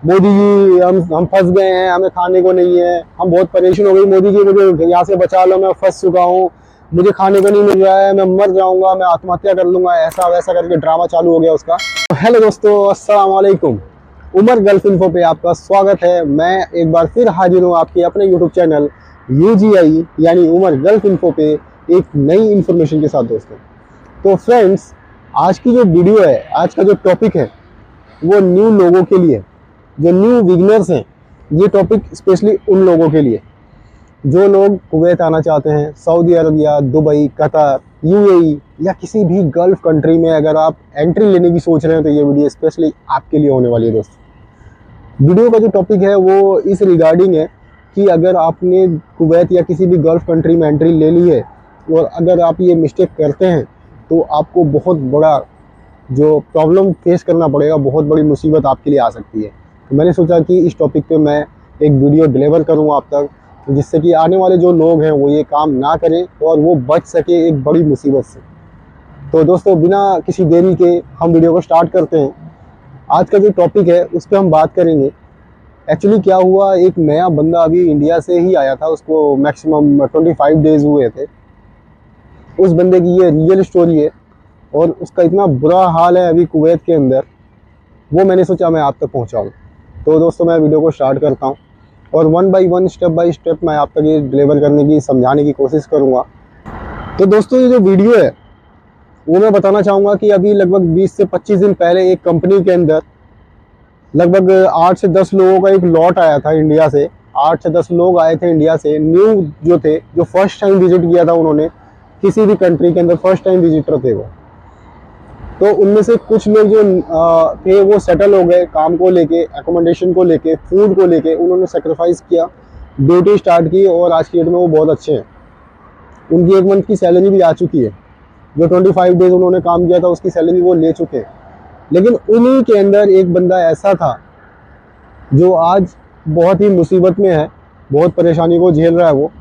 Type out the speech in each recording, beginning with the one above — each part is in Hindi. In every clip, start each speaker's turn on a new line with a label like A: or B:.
A: मोदी जी हम फंस गए हैं, हमें खाने को नहीं है, हम बहुत परेशान हो गई, मोदी जी मुझे यहाँ से बचा लो, मैं फंस चुका हूँ, मुझे खाने को नहीं मिल रहा है, मैं मर जाऊंगा, मैं आत्महत्या कर लूंगा, ऐसा वैसा करके ड्रामा चालू हो गया उसका। हेलो दोस्तों, अस्सलाम वालेकुम। उमर गल्फ इन्फो पे आपका स्वागत है। मैं एक बार फिर हाजिर हूँ आपके अपने यूट्यूब चैनल UGI यानी उमर गल्फ इन्फो पे एक नई इन्फॉर्मेशन के साथ दोस्तों। तो फ्रेंड्स, आज की जो वीडियो है, आज का जो टॉपिक है वो न्यू लोगों के लिए, जो न्यू बिगनर्स हैं। ये टॉपिक स्पेशली उन लोगों के लिए जो लोग कुवैत आना चाहते हैं, Saudi Arabia, Dubai, Qatar, UAE या किसी भी गल्फ कंट्री में अगर आप एंट्री लेने की सोच रहे हैं तो ये वीडियो स्पेशली आपके लिए होने वाली है दोस्तों। वीडियो का जो टॉपिक है वो इस रिगार्डिंग है कि अगर आपने कुवैत या किसी भी गल्फ कंट्री में एंट्री ले ली है और अगर आप ये मिस्टेक करते हैं तो आपको बहुत बड़ा जो प्रॉब्लम फेस करना पड़ेगा, बहुत बड़ी मुसीबत आपके लिए आ सकती है। तो मैंने सोचा कि इस टॉपिक पे मैं एक वीडियो डिलीवर करूँ आप तक, जिससे कि आने वाले जो लोग हैं वो ये काम ना करें और वो बच सके एक बड़ी मुसीबत से। तो दोस्तों, बिना किसी देरी के हम वीडियो को स्टार्ट करते हैं। आज का जो टॉपिक है उस पर हम बात करेंगे। एक्चुअली क्या हुआ, एक नया बंदा अभी इंडिया से ही आया था, उसको मैक्सिमम 25 डेज हुए थे। उस बंदे की ये रियल स्टोरी है और उसका इतना बुरा हाल है अभी कुवैत के अंदर, वो मैंने सोचा मैं आप तक पहुंचाऊं। तो दोस्तों, मैं वीडियो को स्टार्ट करता हूं और one by one, step by step मैं आप तक ये डिलीवर करने की, समझाने की कोशिश करूंगा। तो दोस्तों, ये जो वीडियो है वो मैं बताना चाहूँगा कि अभी लगभग 20 से 25 दिन पहले एक कंपनी के अंदर लगभग 8 से 10 लोगों का एक लॉट आया था इंडिया से। 8 से 10 लोग आए थे इंडिया से, न्यू जो थे, जो फर्स्ट टाइम विजिट किया था उन्होंने किसी भी कंट्री के अंदर, फर्स्ट टाइम विजिटर थे वो। तो उनमें से कुछ लोग जो थे वो सेटल हो गए काम को लेके, एकोमोडेशन को लेके, फूड को लेके, उन्होंने सेक्रीफाइस किया, ड्यूटी स्टार्ट की और आज की डेट में वो बहुत अच्छे हैं। उनकी 1 मंथ की सैलरी भी आ चुकी है। जो 25 डेज उन्होंने काम किया था उसकी सैलरी वो ले चुके हैं। लेकिन उन्हीं के अंदर एक बंदा ऐसा था जो आज बहुत ही मुसीबत में है, बहुत परेशानी को झेल रहा है। वो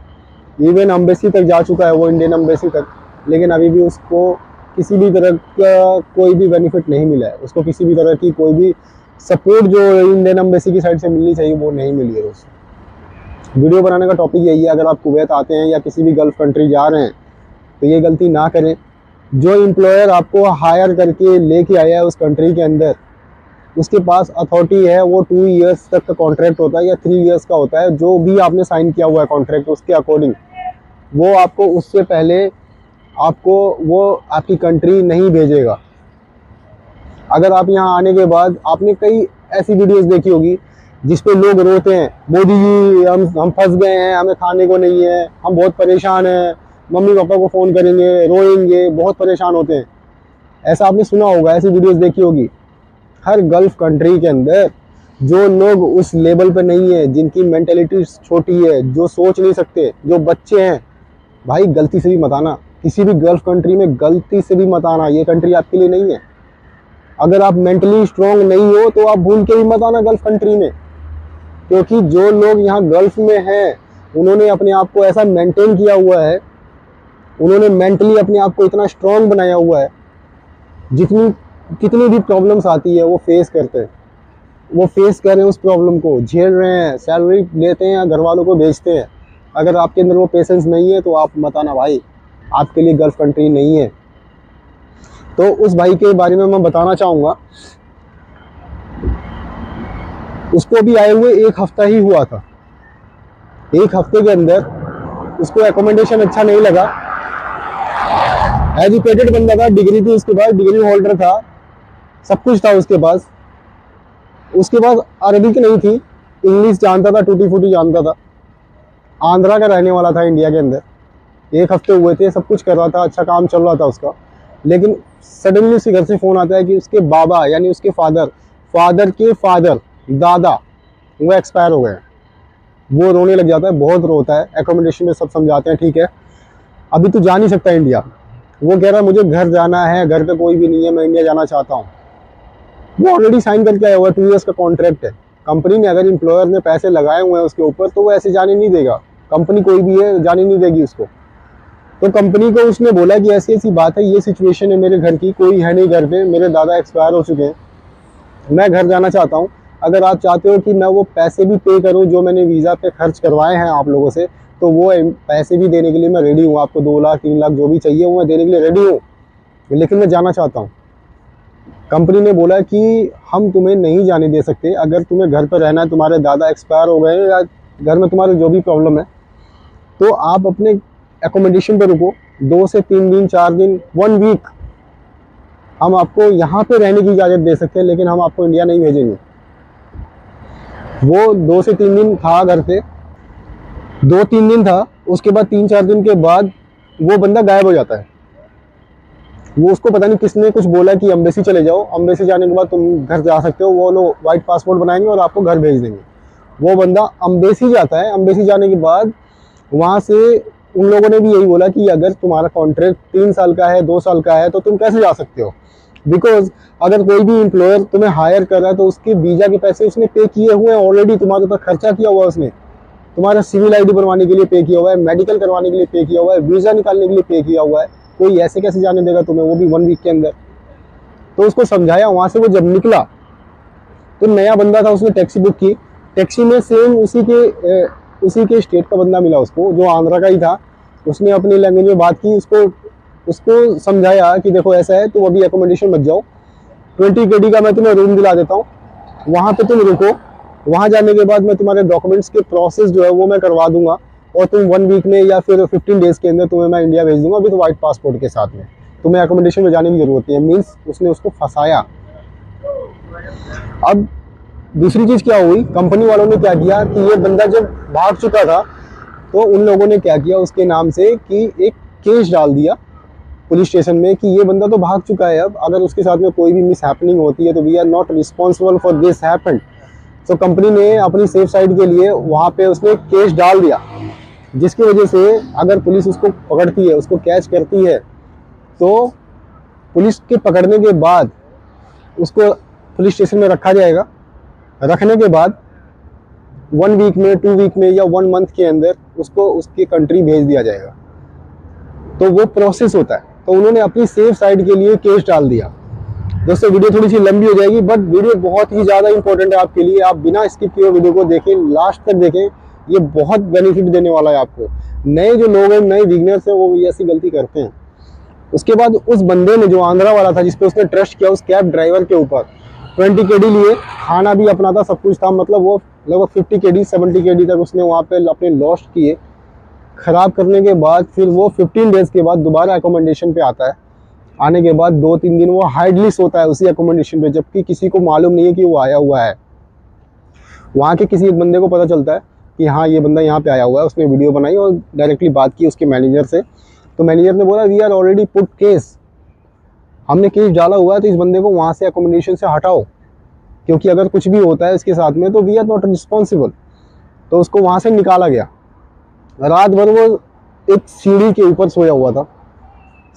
A: इवन एम्बेसी तक जा चुका है, वो इंडियन एम्बेसी तक, लेकिन अभी भी उसको किसी भी तरह का कोई भी बेनिफिट नहीं मिला है। उसको किसी भी तरह की कोई भी सपोर्ट जो इंडियन एम्बेसी की साइड से मिलनी चाहिए वो नहीं मिली है दोस्तों। वीडियो बनाने का टॉपिक यही है, अगर आप कुवैत आते हैं या किसी भी गल्फ कंट्री जा रहे हैं तो ये गलती ना करें। जो एम्प्लॉयर आपको हायर करके लेके आया है उस कंट्री के अंदर, उसके पास अथॉरिटी है, वो 2 ईयर्स तक का कॉन्ट्रैक्ट होता है या 3 ईयर्स का होता है, जो भी आपने साइन किया हुआ है कॉन्ट्रैक्ट उसके अकॉर्डिंग, वो आपको उससे पहले आपको वो आपकी कंट्री नहीं भेजेगा। अगर आप यहाँ आने के बाद, आपने कई ऐसी वीडियोस देखी होगी जिस पे लोग रोते हैं, मोदी जी हम फंस गए हैं, हमें खाने को नहीं है, हम बहुत परेशान हैं, मम्मी पापा को फ़ोन करेंगे, रोएंगे, बहुत परेशान होते हैं। ऐसा आपने सुना होगा, ऐसी वीडियोस देखी होगी। हर गल्फ कंट्री के अंदर जो लोग उस लेवल पे नहीं है, जिनकी मेंटेलिटी छोटी है, जो सोच नहीं सकते, जो बच्चे हैं, भाई गलती से भी मत आना। किसी भी गल्फ कंट्री में गलती से भी मत आना, ये कंट्री आपके लिए नहीं है। अगर आप मेंटली स्ट्रांग नहीं हो तो आप भूल के भी मत आना गल्फ कंट्री में, क्योंकि जो लोग यहाँ गल्फ में हैं उन्होंने अपने आप को ऐसा मेंटेन किया हुआ है, उन्होंने मेंटली अपने आप को इतना स्ट्रांग बनाया हुआ है, कितनी भी प्रॉब्लम्स आती है वो फेस करते हैं, वो फेस कर रहे हैं, उस प्रॉब्लम को झेल रहे हैं, सैलरी लेते हैं या घर वालों को भेजते हैं। अगर आपके अंदर वो पेशेंस नहीं है तो आप मत आना भाई, आपके लिए गल्फ कंट्री नहीं है। तो उस भाई के बारे में मैं बताना चाहूँगा। उसको भी आए हुए 1 हफ्ता ही हुआ था। 1 हफ्ते के अंदर उसको एकोमोडेशन अच्छा नहीं लगा। एजुकेटेड बंदा था, डिग्री थी उसके पास, डिग्री होल्डर था, सब कुछ था उसके पास। उसके पास अरबिक नहीं थी, इंग्लिश जानता था, टूटी फूटी जानता था। आंध्रा का रहने वाला था इंडिया के अंदर। 1 हफ्ते हुए थे, सब कुछ कर रहा था, अच्छा काम चल रहा था उसका। लेकिन सडनली उसके घर से फ़ोन आता है कि उसके बाबा यानी उसके फादर के फादर, दादा, वो एक्सपायर हो गए। वो रोने लग जाता है, बहुत रोता है। एकोमोडेशन में सब समझाते हैं, ठीक है अभी तू जा नहीं सकता इंडिया। वो कह रहा है मुझे घर जाना है, घर पे कोई भी नहीं है, मैं इंडिया जाना चाहता हूँ। वो ऑलरेडी साइन करके आया हुआ, 2 ईयर्स का कॉन्ट्रैक्ट है। कंपनी ने, अगर एम्प्लॉयर ने पैसे लगाए हुए हैं उसके ऊपर, तो वो ऐसे जाने नहीं देगा। कंपनी कोई भी है जाने नहीं देगी उसको। तो कंपनी को उसने बोला कि ऐसी ऐसी बात है, ये सिचुएशन है मेरे घर की, कोई है नहीं घर पे, मेरे दादा एक्सपायर हो चुके हैं, मैं घर जाना चाहता हूँ, अगर आप चाहते हो कि मैं वो पैसे भी पे करूं जो मैंने वीज़ा पे खर्च करवाए हैं आप लोगों से, तो वो पैसे भी देने के लिए मैं रेडी हूँ। आपको 2 लाख 3 लाख जो भी चाहिए वो मैं देने के लिए रेडी हूँ, लेकिन मैं जाना चाहता हूँ। कंपनी ने बोला कि हम तुम्हें नहीं जाने दे सकते। अगर तुम्हें घर पर रहना है, तुम्हारे दादा एक्सपायर हो गए या घर में तुम्हारे जो भी प्रॉब्लम है, तो आप अपने एकोमोडेशन पर रुको 2 से 3 दिन 4 दिन 1 वीक। हम आपको यहाँ पे रहने की इजाज़त दे सकते हैं, लेकिन हम आपको इंडिया नहीं भेजेंगे। वो 2 से 3 दिन था घर पे, 2-3 दिन था, उसके बाद 3-4 दिन के बाद वो बंदा गायब हो जाता है। वो उसको पता नहीं किसने कुछ बोला कि अम्बेसी चले जाओ, अम्बेसी जाने के बाद तुम घर जा सकते हो, वो लोग वाइट पासपोर्ट बनाएंगे और आपको घर भेज देंगे। वो बंदा अम्बेसी जाता है, अम्बेसी जाने के बाद वहाँ से उन लोगों ने भी यही बोला कि अगर तुम्हारा कॉन्ट्रैक्ट 3 साल का है 2 साल का है तो तुम कैसे जा सकते हो, बिकॉज अगर कोई भी एम्प्लॉयर तुम्हें हायर कर रहा है तो उसके वीज़ा के पैसे उसने पे किए हुए हैं ऑलरेडी, तुम्हारे ऊपर खर्चा किया हुआ है उसने, तुम्हारा सिविल आईडी बनवाने के लिए पे किया हुआ है, मेडिकल करवाने के लिए पे किया हुआ है, वीज़ा निकालने के लिए पे किया हुआ है। कोई ऐसे कैसे जाने देगा तुम्हें, वो भी 1 वीक के अंदर। तो उसको समझाया, वहाँ से वो जब निकला तो नया बंदा था, उसने टैक्सी बुक की, टैक्सी में सेम उसी के स्टेट का बंदा मिला उसको, जो आंध्रा का ही था। उसने अपनी लैंग्वेज में बात की, उसको समझाया कि देखो ऐसा है, तुम अभी एकोमोडेशन मत जाओ, 20 KD का मैं तुम्हें रूम दिला देता हूँ, वहाँ पे तुम रुको, वहाँ जाने के बाद मैं तुम्हारे डॉक्यूमेंट्स के प्रोसेस जो है वो मैं करवा दूंगा, और तुम 1 वीक में या फिर 15 डेज़ के अंदर तुम्हें मैं इंडिया भेज दूंगा विद वाइट पासपोर्ट के साथ में, तुम्हें एकोमोडेशन में जाने की जरूरत नहीं है। मीन्स उसने उसको फंसाया। अब दूसरी चीज़ क्या हुई, कंपनी वालों ने क्या किया कि ये बंदा जब भाग चुका था तो उन लोगों ने क्या किया, उसके नाम से कि एक केस डाल दिया पुलिस स्टेशन में कि ये बंदा तो भाग चुका है, अब अगर उसके साथ में कोई भी मिस हैपनिंग होती है तो we are not responsible for this happened. तो कंपनी ने अपनी सेफ साइड के लिए वहाँ पे उसने केस डाल दिया, जिसकी वजह से अगर पुलिस उसको पकड़ती है, उसको कैच करती है, तो पुलिस के पकड़ने के बाद उसको पुलिस स्टेशन में रखा जाएगा। रखने के बाद 1 वीक में 2 वीक में या 1 मंथ के अंदर उसको उसकी कंट्री भेज दिया जाएगा। तो वो प्रोसेस होता है। तो उन्होंने अपनी सेफ साइड के लिए केस डाल दिया। दोस्तों वीडियो थोड़ी सी लंबी हो जाएगी, बट वीडियो बहुत ही ज़्यादा इंपॉर्टेंट है आपके लिए। आप बिना स्किप किए वीडियो को देखें, लास्ट तक देखें, ये बहुत बेनिफिट देने वाला है आपको। नए जो लोग हैं, नए बिगिनर्स हैं, वो ये ऐसी गलती करते हैं। उसके बाद उस बंदे ने, जो आंध्रा वाला था जिसपे उसने ट्रस्ट किया, उस कैब ड्राइवर के ऊपर 20 KD लिए, खाना भी अपना था, सब कुछ था, मतलब वो लगभग 50 KD 70 KD तक उसने वहाँ पे अपने लॉस्ट किए। ख़राब करने के बाद फिर वो 15 डेज़ के बाद दोबारा एकोमोडेशन पे आता है। आने के बाद 2-3 दिन वो हाइडली सोता है उसी एकोमोडेशन पे, जबकि किसी को मालूम नहीं है कि वो आया हुआ है। वहाँ के किसी एक बंदे को पता चलता है कि हाँ ये बंदा यहाँ पे आया हुआ है। उसने वीडियो बनाई और डायरेक्टली बात की उसके मैनेजर से। तो मैनेजर ने बोला we are already put case, हमने केस डाला हुआ है, तो इस बंदे को वहाँ से एकोमोडेशन से हटाओ, क्योंकि अगर कुछ भी होता है इसके साथ में तो वी आर नॉट रिस्पॉन्सिबल। तो उसको वहाँ से निकाला गया। रात भर वो एक सीढ़ी के ऊपर सोया हुआ था,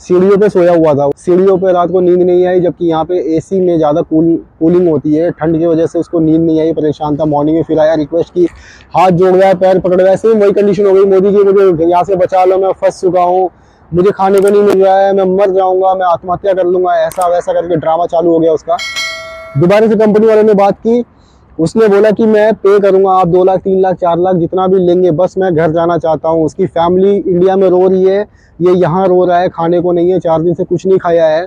A: सीढ़ियों पे सोया हुआ था। सीढ़ियों पे रात को नींद नहीं आई, जबकि यहाँ पे एसी में ज़्यादा कूलिंग होती है। ठंड की वजह से उसको नींद नहीं आई, परेशान था। मॉर्निंग में फिर आया, रिक्वेस्ट की, हाथ जोड़ गया, पैर पकड़ गया। सेम वही कंडीशन हो गई, मोदी जी मुझे यहाँ से बचा लो, मैं फंस चुका हूँ, मुझे खाने को नहीं मिल रहा है, मैं मर जाऊँगा, मैं आत्महत्या कर लूँगा, ऐसा वैसा करके ड्रामा चालू हो गया उसका। दोबारा से कंपनी वालों ने बात की, उसने बोला कि मैं पे करूंगा, आप 2 लाख 3 लाख 4 लाख जितना भी लेंगे, बस मैं घर जाना चाहता हूँ। उसकी फैमिली इंडिया में रो रही है, ये यहाँ रो रहा है, खाने को नहीं है, 4 दिन से कुछ नहीं खाया है।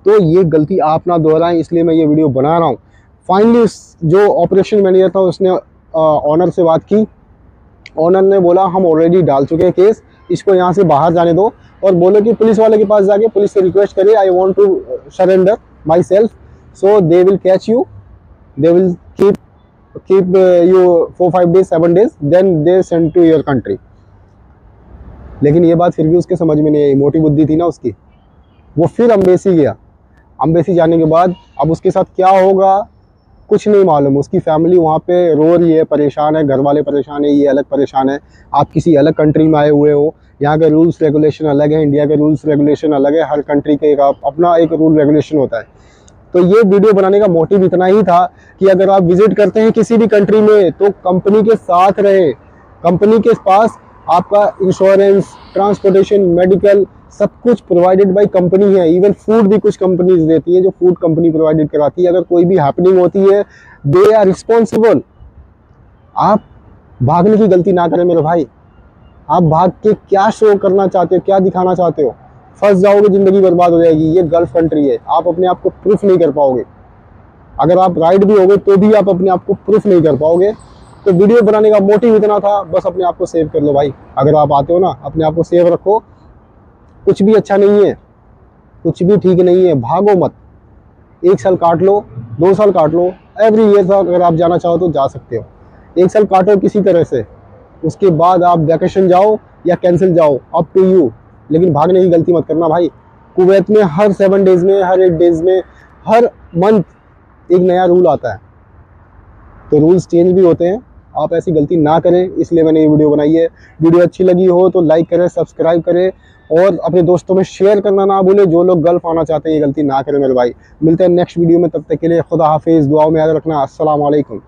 A: तो ये गलती आप ना दोहराएं, इसलिए मैं ये वीडियो बना रहा हूँ। फाइनली जो ऑपरेशन मैनेजर था उसने ऑनर से बात की। ऑनर ने बोला हम ऑलरेडी डाल चुके हैं केस, इसको यहाँ से बाहर जाने दो, और बोलो कि पुलिस वाले के पास जाके पुलिस से रिक्वेस्ट करे, I want to surrender my self, so they will catch you, they will keep you 4-5 days 7 days, then they send to your country। लेकिन ये बात फिर भी उसके समझ में नहीं आई, मोटी बुद्धि थी ना उसकी। वो फिर अम्बेसी गया। अम्बेसी जाने के बाद अब उसके साथ क्या होगा कुछ नहीं मालूम। उसकी फैमिली वहाँ पे रो रही है, परेशान है, घर वाले परेशान है, ये अलग परेशान है। आप किसी अलग कंट्री में आए हुए हो, यहाँ के रूल्स रेगुलेशन अलग है, इंडिया के रूल्स रेगुलेशन अलग है, हर कंट्री के अपना एक रूल रेगुलेशन होता है। तो ये वीडियो बनाने का मोटिव इतना ही था कि अगर आप विजिट करते हैं किसी भी कंट्री में तो कंपनी के साथ रहे। कंपनी के पास आपका इंश्योरेंस, ट्रांसपोर्टेशन, मेडिकल सब कुछ प्रोवाइडेड बाय कंपनी है। इवन फूड भी कुछ कंपनीज देती है, जो फूड कंपनी प्रोवाइडेड कराती है। अगर कोई भी हैपनिंग होती है, दे आर रिस्पॉन्सिबल। आप भागने की गलती ना करें मेरे भाई। आप भाग के क्या शो करना चाहते हो, क्या दिखाना चाहते हो? फंस जाओगे, जिंदगी बर्बाद हो जाएगी। ये गल्फ कंट्री है, आप अपने आप को प्रूफ नहीं कर पाओगे। अगर आप राइट भी होगे तो भी आप अपने आप को प्रूफ नहीं कर पाओगे। तो वीडियो बनाने का मोटिव इतना था, बस अपने आप को सेव कर लो भाई। अगर आप आते हो ना, अपने आप को सेव रखो। कुछ भी अच्छा नहीं है, कुछ भी ठीक नहीं है, भागो मत। 1 साल काट लो, 2 साल काट लो, एवरी ईयर अगर आप जाना चाहो तो जा सकते हो। 1 साल काटो किसी तरह से, उसके बाद आप वैकेशन जाओ या कैंसिल जाओ, अप टू यू। लेकिन भागने की गलती मत करना भाई। कुवैत में हर 7 डेज में, हर 8 डेज में, हर मंथ एक नया रूल आता है, तो रूल्स चेंज भी होते हैं। आप ऐसी गलती ना करें, इसलिए मैंने ये वीडियो बनाई है। वीडियो अच्छी लगी हो तो लाइक करें, सब्सक्राइब करें और अपने दोस्तों में शेयर करना ना भूलें। जो लोग गल्फ आना चाहते हैं ये गलती ना करें मेरे भाई। मिलते हैं नेक्स्ट वीडियो में, तब तक के लिए खुदा हाफिज़। दुआओं में याद रखना। अस्सलाम वालेकुम।